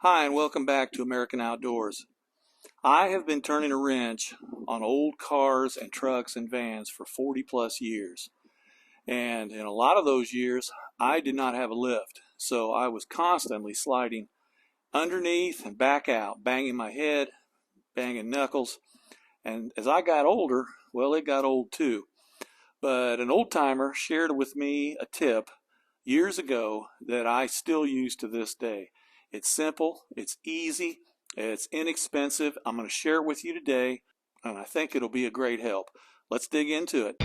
Hi, and welcome back to American Outdoors. I have been turning a wrench on old cars and trucks and vans for 40 plus years. And in a lot of those years, I did not have a lift. So I was constantly sliding underneath and back out, banging my head, banging knuckles. And as I got older, well, it got old too. But an old timer shared with me a tip years ago that I still use to this day. It's simple, it's easy, it's inexpensive. I'm going to share it with you today, and I think it'll be a great help. Let's dig into it.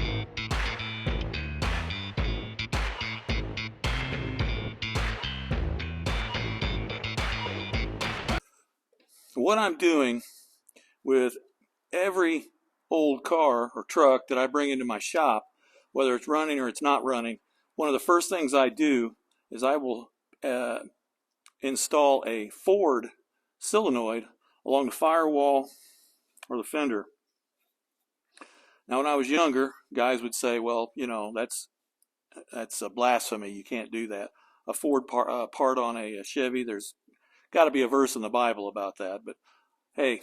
What I'm doing with every old car or truck that I bring into my shop, whether it's running or it's not running, one of the first things I do is I will install a Ford solenoid along the firewall or the fender. Now, when I was younger, guys would say, well, you know, that's a blasphemy. You can't do that. A Ford part on a Chevy, there's got to be a verse in the Bible about that. But hey,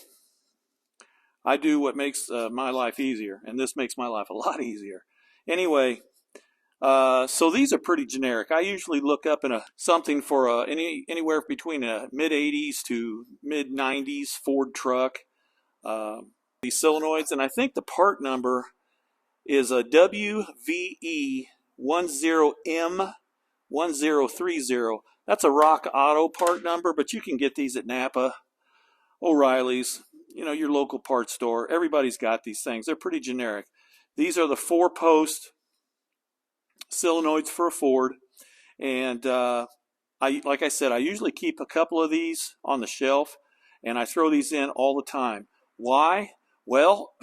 I do what makes my life easier, and this makes my life a lot easier. Anyway, so these are pretty generic. I usually look up in something for anywhere between a mid 80s to mid 90s Ford truck. These solenoids, and I think the part number is a WVE10M1030. That's a Rock Auto part number, but you can get these at Napa, O'Reilly's, you know, your local parts store. Everybody's got these things. They're pretty generic. These are the 4-post solenoids for a Ford, and like I said, I usually keep a couple of these on the shelf, and I throw these in all the time. Why? Well,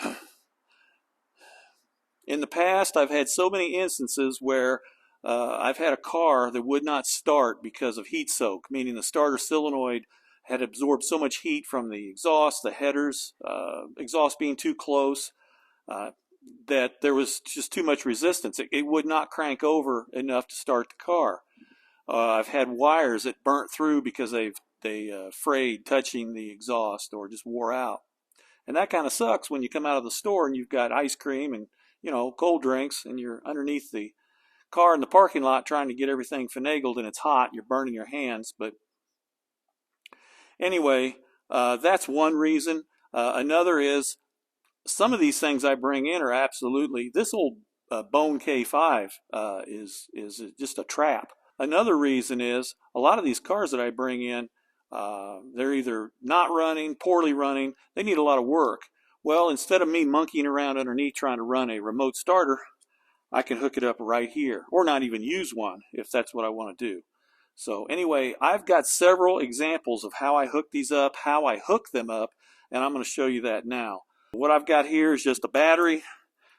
in the past, I've had so many instances where I've had a car that would not start because of heat soak, meaning the starter solenoid had absorbed so much heat from the exhaust, the headers, exhaust being too close, that there was just too much resistance. It would not crank over enough to start the car. I've had wires that burnt through because they frayed touching the exhaust or just wore out. And that kind of sucks when you come out of the store and you've got ice cream and, you know, cold drinks, and you're underneath the car in the parking lot trying to get everything finagled, and it's hot. You're burning your hands. But anyway, that's one reason. Another is some of these things I bring in are absolutely, this old Bone K5 is just a trap. Another reason is a lot of these cars that I bring in, they're either not running, poorly running, they need a lot of work. Well, instead of me monkeying around underneath trying to run a remote starter, I can hook it up right here, or not even use one if that's what I want to do. So anyway, I've got several examples of how I hook these up, how I hook them up, and I'm going to show you that now. What I've got here is just a battery,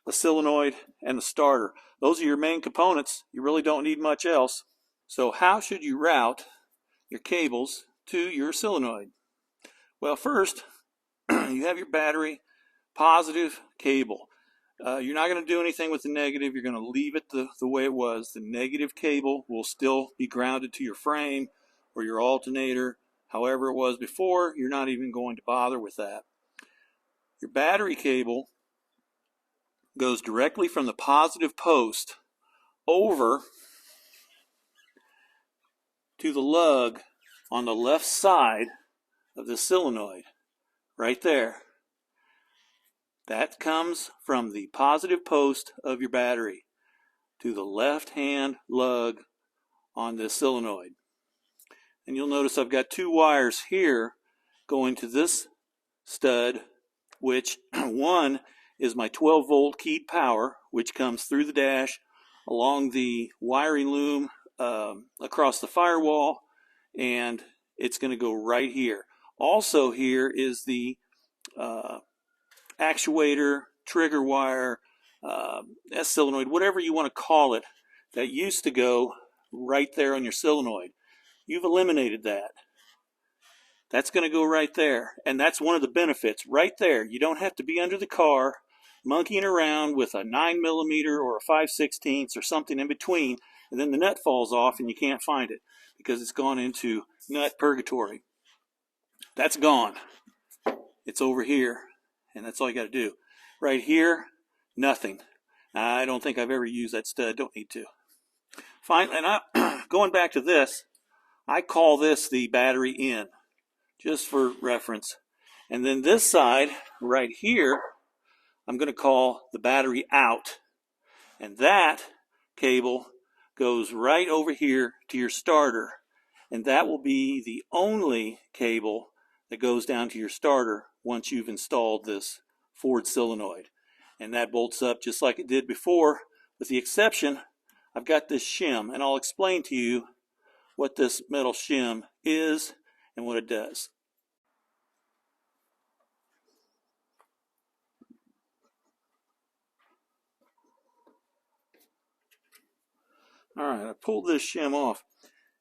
the solenoid, and the starter. Those are your main components. You really don't need much else. So how should you route your cables to your solenoid? Well, first, you have your battery, positive cable. You're not going to do anything with the negative. You're going to leave it the way it was. The negative cable will still be grounded to your frame or your alternator. However it was before, you're not even going to bother with that. Your battery cable goes directly from the positive post over to the lug on the left side of the solenoid, right there. That comes from the positive post of your battery to the left-hand lug on this solenoid. And you'll notice I've got two wires here going to this stud, which one is my 12-volt keyed power, which comes through the dash along the wiring loom across the firewall, and it's going to go right here. Also here is the actuator, trigger wire, S-solenoid, whatever you want to call it, that used to go right there on your solenoid. You've eliminated that. That's going to go right there, and that's one of the benefits right there. You don't have to be under the car monkeying around with a 9mm or a 5/16 or something in between, and then the nut falls off and you can't find it because it's gone into nut purgatory. That's gone. It's over here, and that's all you got to do. Right here, nothing. I don't think I've ever used that stud. Don't need to. Fine, and going back to this, I call this the battery in, just for reference. And then this side, right here, I'm going to call the battery out. And that cable goes right over here to your starter. And that will be the only cable that goes down to your starter once you've installed this Ford solenoid. And that bolts up just like it did before, with the exception, I've got this shim, and I'll explain to you what this metal shim is and what it does. Alright, I pulled this shim off.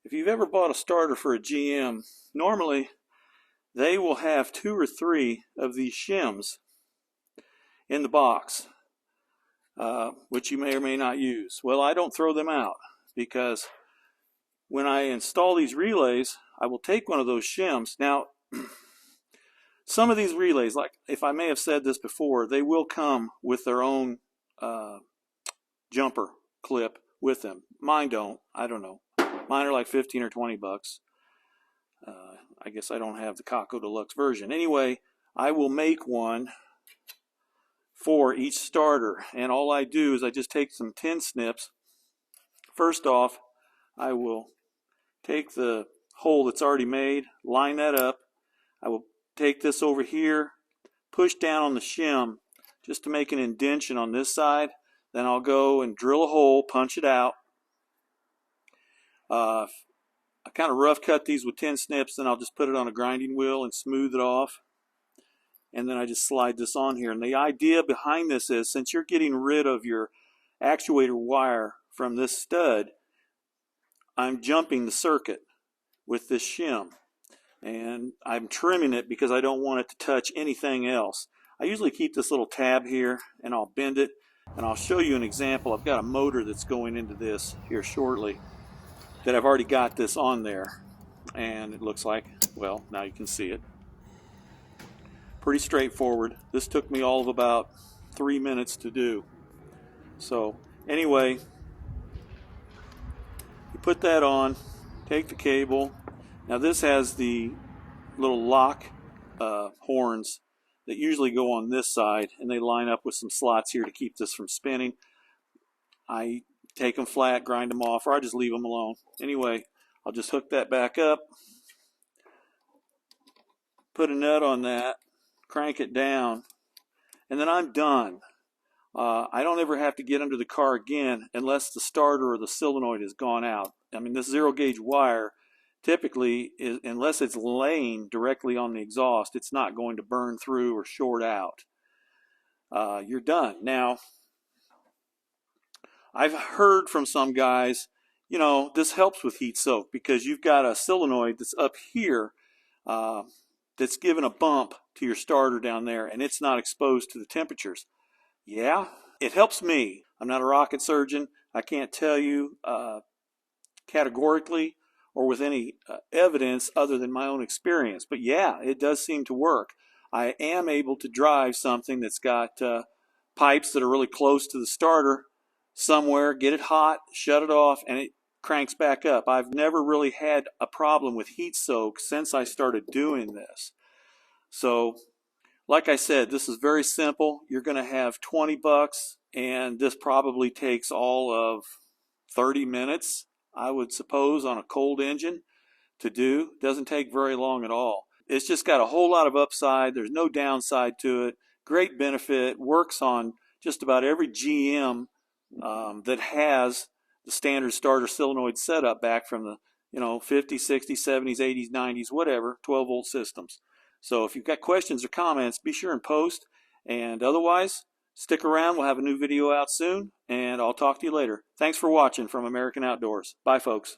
If you've ever bought a starter for a GM, normally they will have 2 or 3 of these shims in the box, which you may or may not use. Well, I don't throw them out, because when I install these relays, I will take one of those shims. Now, some of these relays, like if I may have said this before, they will come with their own jumper clip with them. Mine don't. I don't know. Mine are like 15 or 20 bucks. I guess I don't have the Kako Deluxe version. Anyway, I will make one for each starter, and all I do is I just take some tin snips. First off, I will take the hole that's already made, line that up. I will take this over here, push down on the shim just to make an indentation on this side. Then I'll go and drill a hole, punch it out. I kind of rough cut these with tin snips, then I'll just put it on a grinding wheel and smooth it off. And then I just slide this on here. And the idea behind this is, since you're getting rid of your actuator wire from this stud, I'm jumping the circuit with this shim. And I'm trimming it because I don't want it to touch anything else. I usually keep this little tab here, and I'll bend it. And I'll show you an example. I've got a motor that's going into this here shortly, that I've already got this on there, and it looks like, well, now you can see it. Pretty straightforward. This took me all of about 3 minutes to do. So anyway, you put that on, take the cable. Now this has the little lock horns that usually go on this side, and they line up with some slots here to keep this from spinning. I take them flat, grind them off, or I just leave them alone. Anyway, I'll just hook that back up, put a nut on that, crank it down, and then I'm done. I don't ever have to get under the car again unless the starter or the solenoid has gone out. I mean, this zero gauge wire typically, unless it's laying directly on the exhaust, it's not going to burn through or short out. You're done. Now, I've heard from some guys, you know, this helps with heat soak because you've got a solenoid that's up here that's given a bump to your starter down there, and it's not exposed to the temperatures. Yeah, it helps me. I'm not a rocket surgeon. I can't tell you categorically or with any evidence other than my own experience. But yeah, it does seem to work. I am able to drive something that's got pipes that are really close to the starter somewhere, get it hot, shut it off, and it cranks back up. I've never really had a problem with heat soak since I started doing this. So, like I said, this is very simple. You're going to have 20 bucks, and this probably takes all of 30 minutes, I would suppose, on a cold engine to do. Doesn't take very long at all. It's just got a whole lot of upside. There's no downside to it. Great benefit. Works on just about every GM that has the standard starter solenoid setup back from the 50s, 60s, 70s, 80s, 90s, whatever, 12-volt systems. So if you've got questions or comments, be sure and post. And otherwise, stick around. We'll have a new video out soon, and I'll talk to you later. Thanks for watching from American Outdoors. Bye, folks.